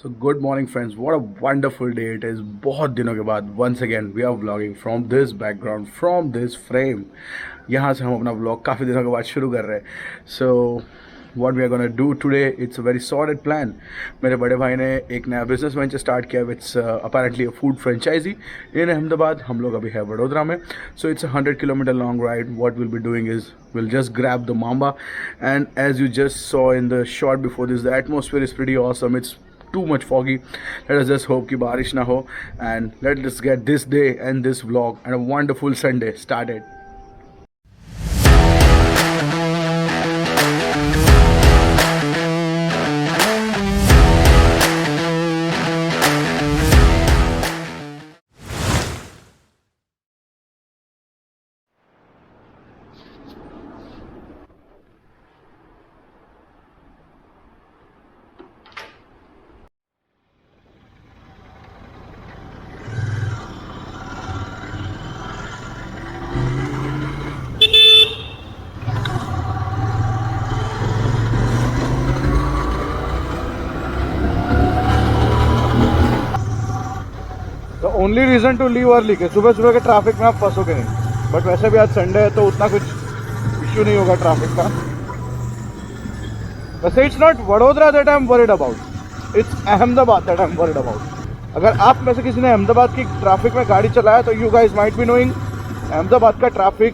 So good morning friends, what a wonderful day it is. बहुत दिनों के बाद once again we are vlogging from this background, from this frame. यहाँ से हम अपना vlog काफ़ी दिनों के बाद शुरू कर रहे हैं. So what we are gonna do today, it's a very solid plan. मेरे बड़े भाई ने एक नया business venture start किया. It's apparently a food franchisee in Ahmedabad. हम लोग अभी है वडोदरा में. So it's a 100-kilometer long ride. What we'll be doing is we'll just grab the Mamba, and as you just saw in the shot before this, the atmosphere is pretty awesome. It's too much foggy. Let us just hope ki barish na ho, and let's get this day and this vlog and a wonderful Sunday started. Only reason to leave early के सुबह सुबह के traffic में आप फंसोगे नहीं. But वैसे भी आज संडे है तो उतना कुछ इश्यू नहीं होगा ट्रैफिक का. वैसे it's not Vadodara that I am worried about, it's Ahmedabad that I am worried about. अगर आप में से किसी ने अहमदाबाद की ट्रैफिक में गाड़ी चलाया तो you guys might be knowing Ahmedabad का ट्रैफिक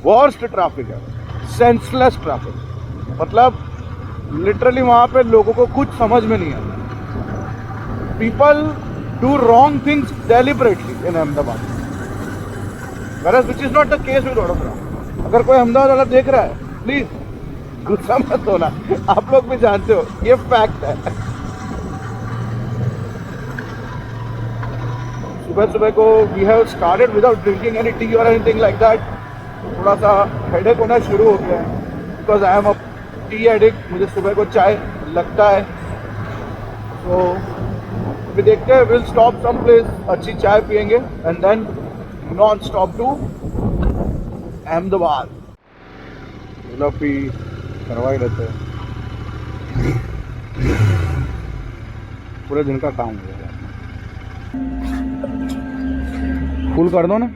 वर्स्ट ट्रैफिक है, सेंसलेस ट्रैफिक. मतलब लिटरली वहाँ पे लोगों को कुछ समझ में नहीं आता. People do wrong things deliberately in Ahmedabad, whereas which is not the case with Vadodara. अगर कोई अहमदाबाद वाला देख रहा है प्लीज गुस्सा मत होना, आप लोग भी जानते हो ये फैक्ट है. सुबह सुबह को we have started without drinking any tea और एनीथिंग लाइक दैट. थोड़ा सा हेडेक होना शुरू हो गया है because I am a tea addict. मुझे सुबह को चाय लगता है. तो अभी देखते हैं, विल स्टॉप सम प्लेस, अच्छी चाय पियेंगे and then non stop to Ahmedabad. गुलाबी करवा ही लेते हैं, पूरे दिन का काम हो गया. फुल कर दो ना.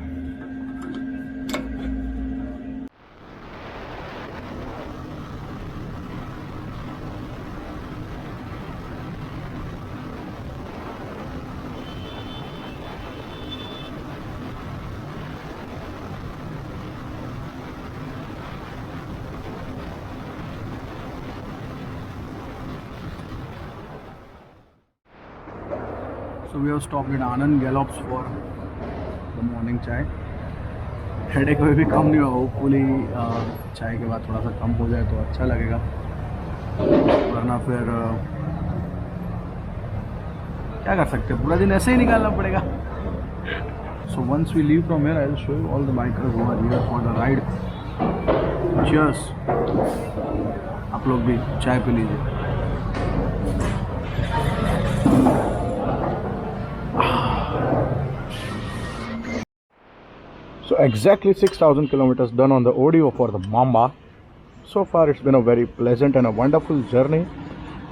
So we have stopped at Anand Gallops for the morning chai. Headache में भी कम नहीं हुआ. होपफुली चाय के बाद थोड़ा सा कम हो जाए तो अच्छा लगेगा, वरना फिर क्या कर सकते हैं, पूरा दिन ऐसे ही निकालना पड़ेगा. So once we leave from here, I will show you all the bikers who are here for the ride. Cheers. आप लोग भी चाय पी लीजिए. So exactly 6,000 kilometers done on the audio for the Mamba. So far it's been a very pleasant and a wonderful journey.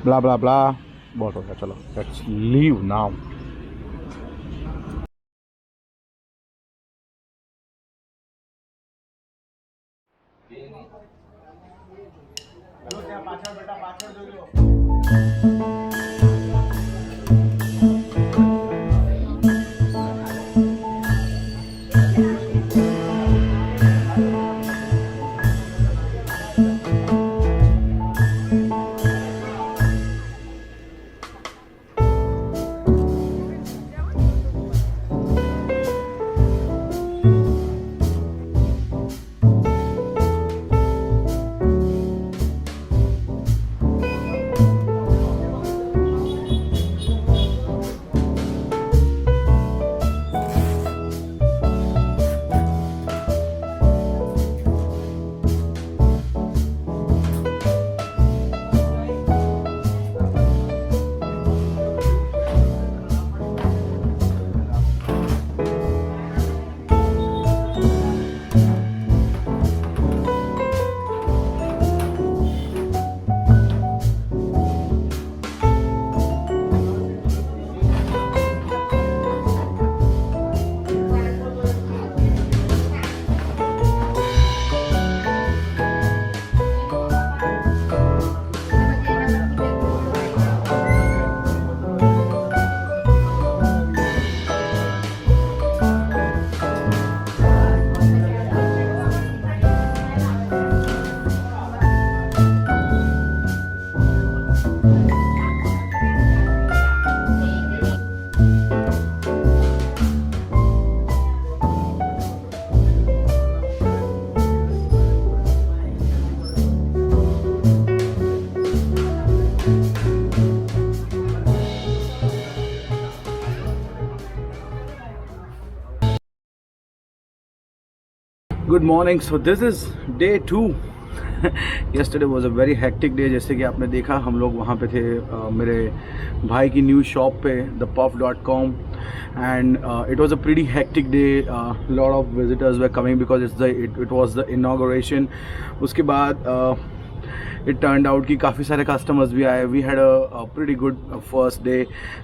Blah blah blah. बहुत हो गया, चलो let's leave now. Good morning. So this is day 2. yesterday was a very hectic day. जैसे कि आपने देखा हम लोग वहाँ पे थे मेरे भाई की न्यू शॉप पे thepuff.com and it was a pretty hectic day. Lot of visitors were coming because it was the inauguration. उसके बाद इट टर्नड आउट कि काफ़ी सारे कस्टमर्स भी आए. We had a pretty good first day.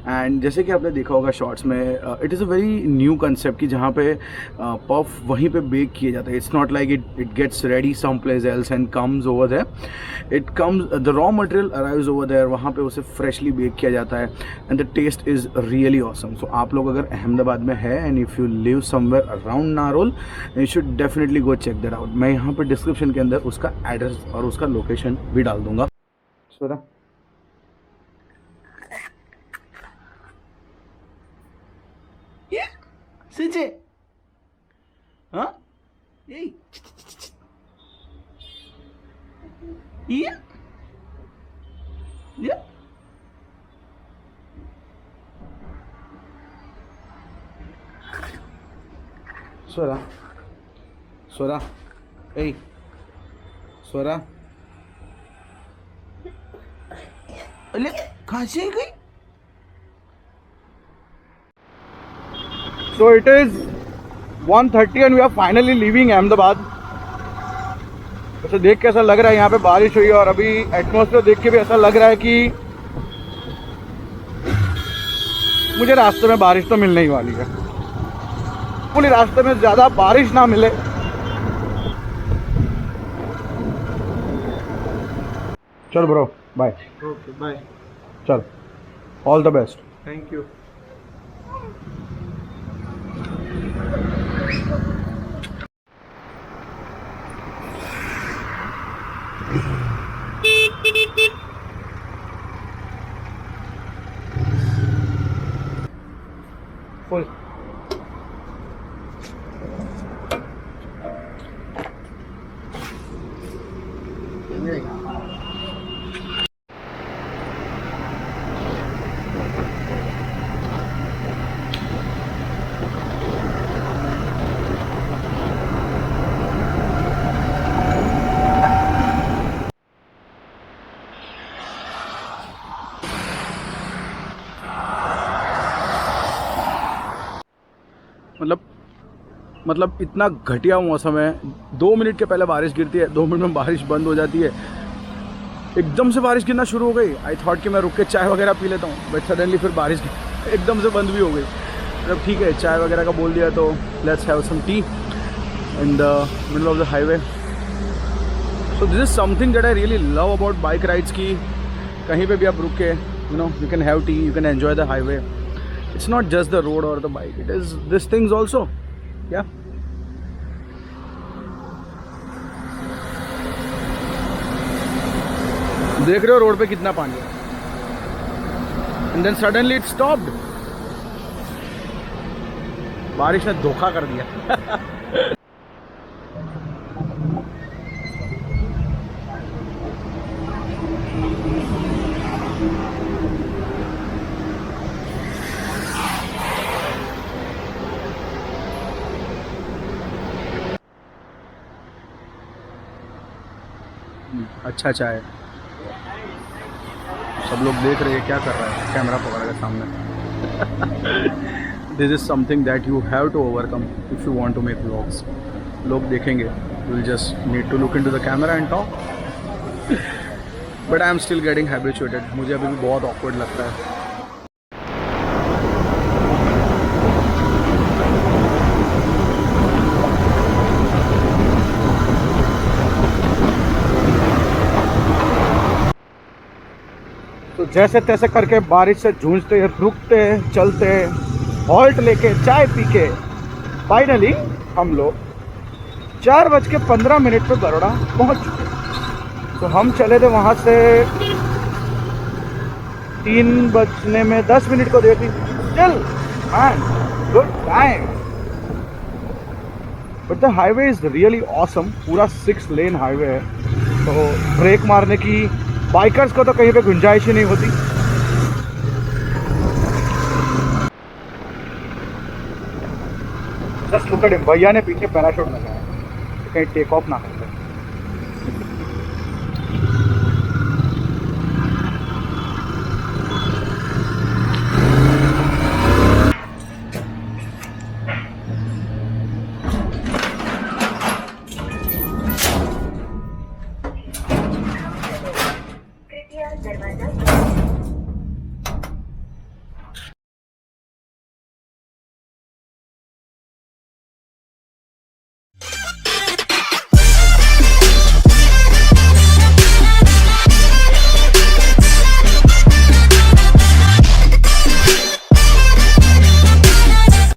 And जैसे कि आपने देखा होगा शॉर्ट्स में, it is a very new concept कि जहाँ पे पफ वहीं पे बेक किए जाते हैं. It's not like it gets ready some place else and comes over there. It comes, the raw material arrives over there. वहाँ पे उसे फ्रेशली बेक किया जाता है and the taste is really awesome. So आप लोग अगर अहमदाबाद में है and if you live somewhere around Narol, you should definitely go check that out. मैं यहाँ पर डिस्क्रिप्शन के अंदर उसका एड्रेस और उसका लोकेशन भी डाल दूंगा. स्वरा, सिचे, हाँ, ये, स्वरा, स्वरा, ए, स्वरा. अरे कहाँ से गई? So it is 1:30 and we are finally leaving Ahmedabad. वैसे देख के ऐसा लग रहा है यहाँ पे बारिश हुई और अभी एटमॉस्फेयर देख के भी ऐसा लग रहा है कि मुझे रास्ते में बारिश तो मिलने ही वाली है. पूरी रास्ते में ज़्यादा बारिश ना मिले. चल ब्रो, बाय. Okay bye. चल, all the best. Thank you. Full. मतलब इतना घटिया मौसम है. 2 मिनट के पहले बारिश गिरती है, 2 मिनट में बारिश बंद हो जाती है. एकदम से बारिश गिरना शुरू हो गई. आई थॉट कि मैं रुक के चाय वगैरह पी लेता हूँ, बट सडनली फिर बारिश एकदम से बंद भी हो गई. मतलब ठीक है, चाय वगैरह का बोल दिया तो let's have some tea in the middle of the highway. So this is something that I really love about bike rides की कहीं पे भी आप रुक के you can have tea, you can enjoy the highway. It's not just the road और the bike, it is this things also. क्या देख रहे हो रोड पे कितना पानी है. And then suddenly it stopped. बारिश ने धोखा कर दिया. अच्छा चाय. सब लोग देख रहे हैं क्या कर रहा है कैमरा पकड़ के सामने. This is something that you have to overcome if you want to make vlogs. लोग देखेंगे, you will just need to look into the camera and talk. But I am still getting habituated. मुझे अभी भी बहुत awkward लगता है. तो जैसे तैसे करके बारिश से जूझते, रुकते, चलते, हॉल्ट लेके, चाय पी के फाइनली हम लोग 4:15 पे बड़ौदा पहुंच चुके. तो हम चले थे वहाँ से 3:10 को देती. चल man, good time. But the highway is really awesome. पूरा 6 लेन हाईवे है, तो ब्रेक मारने की बाइकर्स को तो कहीं पे गुंजाइश ही नहीं होती. जस्ट लुक एट हिम, भैया ने पीछे पैराशूट लगाया. कहीं टेक ऑफ ना कर ले। कृपया दरवाजा